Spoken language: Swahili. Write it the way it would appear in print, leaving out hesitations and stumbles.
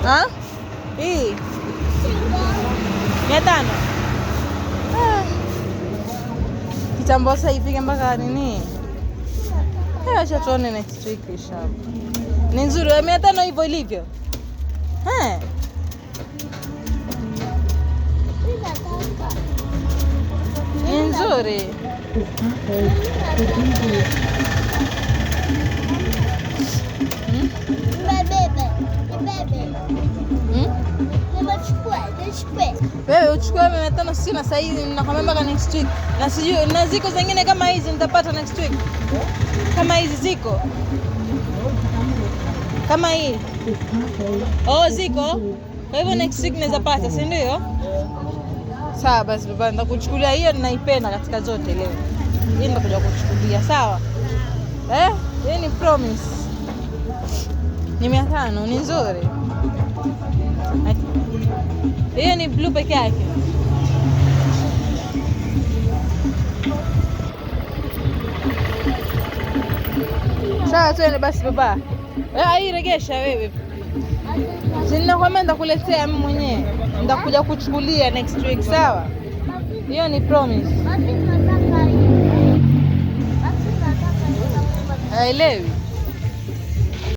Ha? Hii 500. Kitambo sasa ifike mpaka nini? Acha tuone next week inshallah. Ni nzuri 500 hivyo ilivyo. Ni nzuri. Wewe uchukue 500 sio na saizi ninakwambia mpaka next week. Na sijui na ziko zingine kama hizi nitapata next week. Kama hizi ziko. Kama hii. Oh, ziko. Kwa hivyo next week naweza pata, si ndio? Sawa basi baba, nitakuchukulia hiyo, ninaipenda katika zote leo. Hii nitakuja kuchukulia, sawa? Hii ni promise. Ni 500, ni nzuri. Hiyo ni blue peke yake. Sawa, twende basi baba. Hii regesha wewe. Ninakwambia nitakuletea mimi mwenyewe. Nitakuja kuchukulia next week, sawa? Hiyo ni promise. Haelewi.